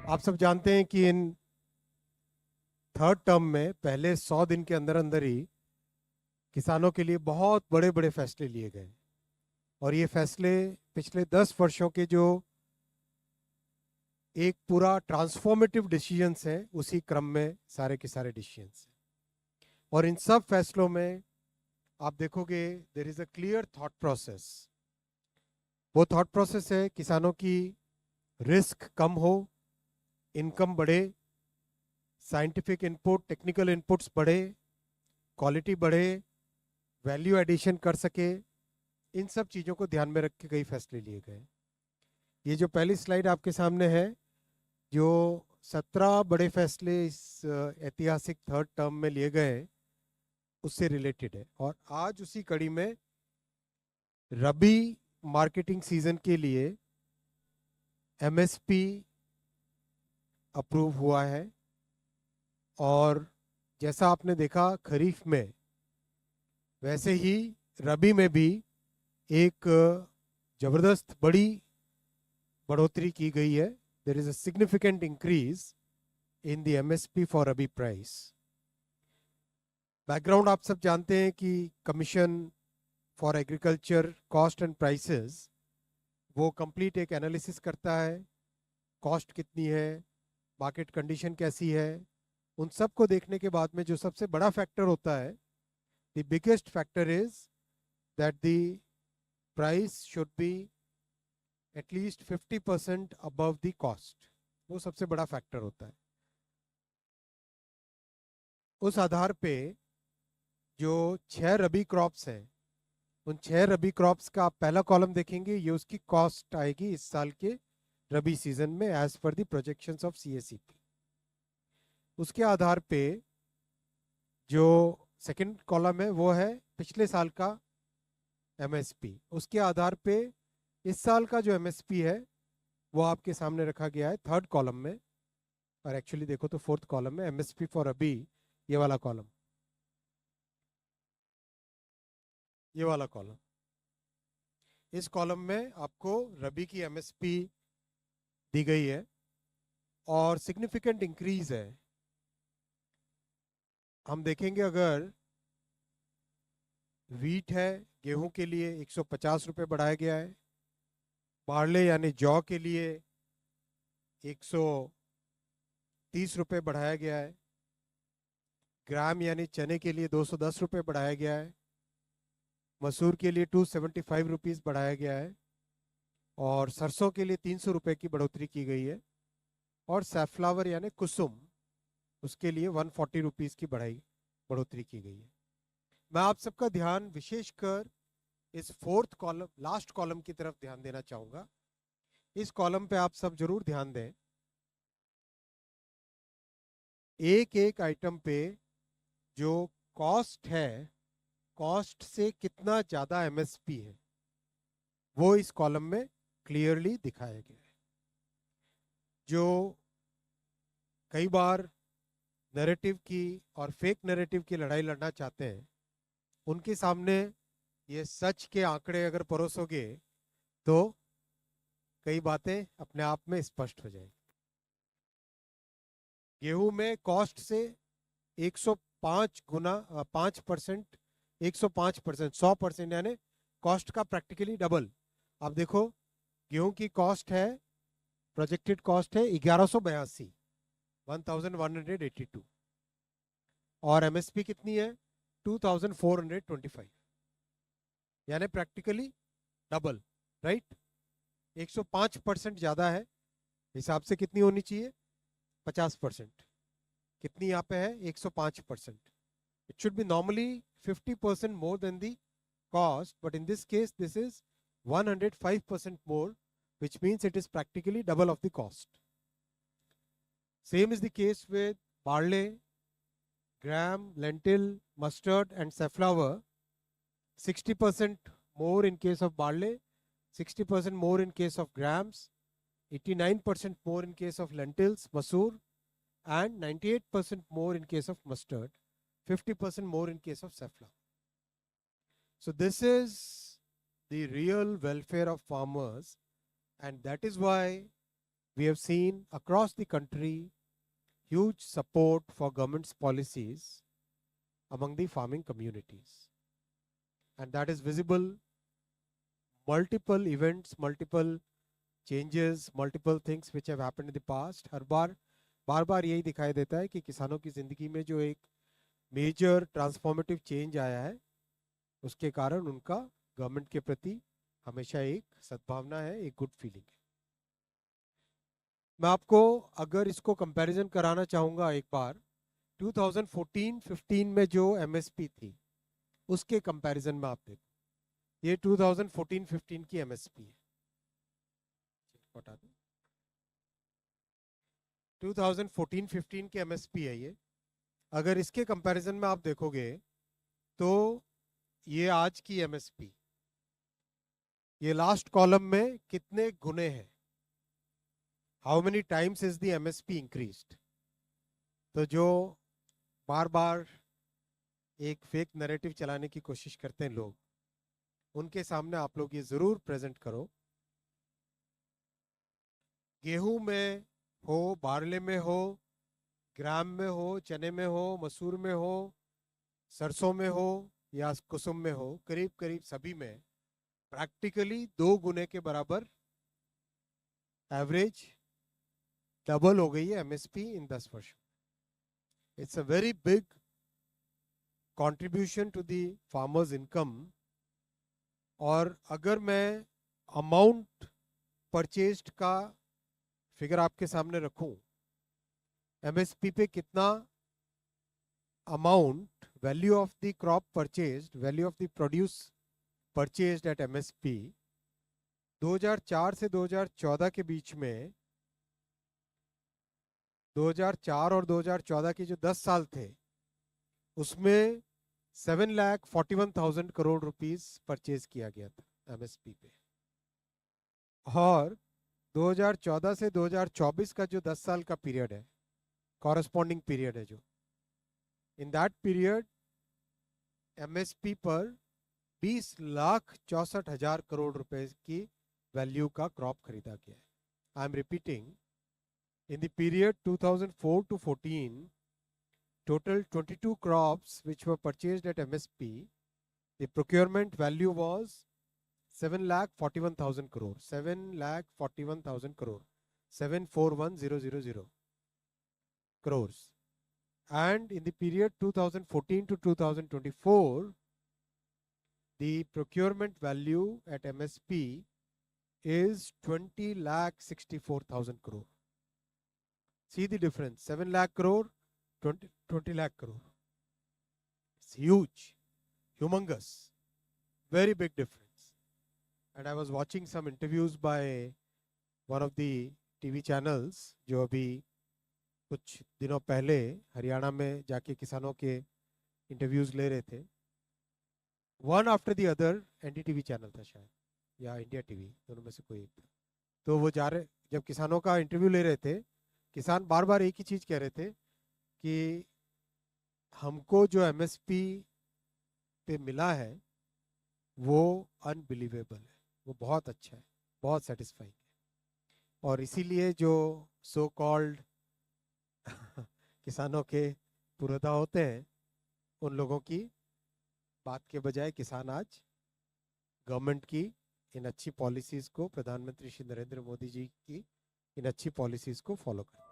आप सब जानते हैं कि इन थर्ड टर्म में पहले 100 दिन के अंदर अंदर ही किसानों के लिए बहुत बड़े बड़े फैसले लिए गए और ये फैसले पिछले 10 वर्षों के जो एक पूरा ट्रांसफॉर्मेटिव डिसीजंस हैं उसी क्रम में सारे के सारे डिसीजंस हैं। और इन सब फैसलों में आप देखोगे there is a clear thought process. वो थॉट प्रोसेस है किसानों की रिस्क कम हो, इनकम बढ़े, साइंटिफिक इनपुट टेक्निकल इनपुट्स बढ़े, क्वालिटी बढ़े, वैल्यू एडिशन कर सके। इन सब चीज़ों को ध्यान में रख के कई फैसले लिए गए। ये जो पहली स्लाइड आपके सामने है, जो 17 बड़े फैसले इस ऐतिहासिक थर्ड टर्म में लिए गए उससे रिलेटेड है। और आज उसी कड़ी में रबी मार्केटिंग सीजन के लिए एमएसपी अप्रूव हुआ है। और जैसा आपने देखा खरीफ में, वैसे ही रबी में भी एक जबरदस्त बड़ी बढ़ोतरी की गई है। There is a significant increase in the MSP for rabi price. Background आप सब जानते हैं कि commission for agriculture cost and prices वो कंप्लीट एक एनालिसिस करता है। कॉस्ट कितनी है, मार्केट कंडीशन कैसी है, उन सब को देखने के बाद में जो सबसे बड़ा फैक्टर होता है, the biggest factor is that the price should be at least 50% above the cost. वो सबसे बड़ा फैक्टर होता है। उस आधार पे जो 6 रबी क्रॉप्स हैं, उन 6 रबी क्रॉप्स का आप पहला कॉलम देखेंगे, ये उसकी कॉस्ट आएगी इस साल के रबी सीजन में as per the projections of CACP. उसके आधार पे जो सेकंड कॉलम है वो है पिछले साल का एमएसपी। उसके आधार पे इस साल का जो एमएसपी है वो आपके सामने रखा गया है थर्ड कॉलम में। और एक्चुअली देखो तो फोर्थ कॉलम में एमएसपी फॉर रबी, ये वाला कॉलम, ये वाला कॉलम, इस कॉलम में आपको रबी की एमएसपी दी गई है और सिग्निफिकेंट इंक्रीज है। हम देखेंगे अगर वीट है, गेहूं के लिए 150 रुपये बढ़ाया गया है, बार्ले यानी जौ के लिए 130 रुपये बढ़ाया गया है, ग्राम यानी चने के लिए 210 रुपये बढ़ाया गया है, मसूर के लिए 275 रुपीज़ बढ़ाया गया है, और सरसों के लिए 300 रुपये की बढ़ोतरी की गई है, और सैफ्लावर यानी कुसुम उसके लिए 140 रुपीज़ की बढ़ोतरी की गई है। मैं आप सबका ध्यान विशेषकर इस फोर्थ कॉलम, लास्ट कॉलम की तरफ ध्यान देना चाहूंगा। इस कॉलम पे आप सब जरूर ध्यान दें। एक एक आइटम पे जो कॉस्ट है, कॉस्ट से कितना ज्यादा एमएसपी है, वो इस कॉलम में क्लियरली दिखाया गया है। जो कई बार नैरेटिव की और फेक नैरेटिव की लड़ाई लड़ना चाहते हैं, उनके सामने ये सच के आंकड़े अगर परोसोगे तो कई बातें अपने आप में स्पष्ट हो जाएगी। गेहूं में कॉस्ट से 105 गुना 5%, 105%, 100% यानी कॉस्ट का प्रैक्टिकली डबल। आप देखो गेहूं की कॉस्ट है, प्रोजेक्टेड कॉस्ट है 1182, 1182, और एमएसपी कितनी है 2425, यानी प्रैक्टिकली डबल, राइट। 105% ज्यादा है, हिसाब से कितनी होनी चाहिए 50%, कितनी यहाँ पे है 105%। It should be normally 50% more than the cost, but in this case this is 105% more, which means it is practically double of the cost. Same is the case with barley, gram, lentil, mustard and safflower. 60% more in case of barley, 60% more in case of grams, 89% more in case of lentils, masoor, and 98% more in case of mustard, 50% more in case of safflower. So this is the real welfare of farmers, and that is why we have seen across the country huge support for government's policies among the farming communities, and that is visible. Multiple events, multiple changes, multiple things which have happened in the past, हर बार बार यही दिखाई देता है कि किसानों की जिंदगी में जो एक मेजर ट्रांसफॉर्मेटिव चेंज आया है, उसके कारण उनका गवर्नमेंट के प्रति हमेशा एक सद्भावना है, एक गुड फीलिंग है। मैं आपको अगर इसको कंपैरिजन कराना चाहूँगा एक बार, 2014-15 में जो एमएसपी थी उसके कंपैरिजन में आप देखो, ये 2014-15 की एमएसपी है। 2014-15 की एमएसपी है ये। अगर इसके कंपैरिजन में आप देखोगे तो ये आज की एमएसपी, ये लास्ट कॉलम में कितने गुने हैं, how many times is the MSP increased. तो जो बार बार एक फेक नैरेटिव चलाने की कोशिश करते हैं लोग, उनके सामने आप लोग ये जरूर प्रेजेंट करो। गेहूं में हो, बारले में हो, ग्राम में हो, चने में हो, मसूर में हो, सरसों में हो या कुसुम में हो, करीब करीब सभी में प्रैक्टिकली 2 गुने के बराबर एवरेज डबल हो गई है एमएसपी इन 10 वर्षों। It's a very big contribution to the farmers income. और अगर मैं अमाउंट परचेज्ड का फिगर आपके सामने रखूं, एमएसपी पे कितना amount, value of the crop purchased, value of the produce purchased at MSP, 2004 से 2014 के बीच में, 2004 और 2014 के जो 10 साल थे उसमें 7,41,000 करोड़ रुपीस परचेज किया गया था एमएसपी पे। और 2014 से 2024 का जो 10 साल का पीरियड है, कॉरेस्पॉन्डिंग पीरियड है जो, इन दैट पीरियड एमएसपी पर 20,64,000 करोड़ रुपए की वैल्यू का क्रॉप खरीदा गया है। I am repeating, in the period 2004 to 14, total 22 crops which were purchased at MSP, the procurement value was 7,41,000 crore, 7,41,000 crore, 7,41,000 crores. And in the period 2014 to 2024, the procurement value at MSP is 20,64,000 crore. See the difference, 7 lakh crore, 20 lakh crore. It's huge, humongous, very big difference. And I was watching some interviews by one of the TV channels जो अभी कुछ दिनों पहले हरियाणा में जाके किसानों के interviews ले रहे थे। One after the other, NDTV channel था शायद या इंडिया टीवी, दोनों में से कोई एक था। तो वो जा रहे, जब किसानों का इंटरव्यू ले रहे थे, किसान बार बार एक ही चीज कह रहे थे कि हमको जो एमएसपी पे मिला है वो अनबिलीवेबल है, वो बहुत अच्छा है, बहुत सेटिस्फाइंग है। और इसीलिए जो सो कॉल्ड किसानों के पुरोधा होते हैं, उन लोगों की बात के बजाय किसान आज गवर्नमेंट की इन अच्छी पॉलिसीज को, प्रधानमंत्री श्री नरेंद्र मोदी जी की इन अच्छी पॉलिसीज को फॉलो करते हैं।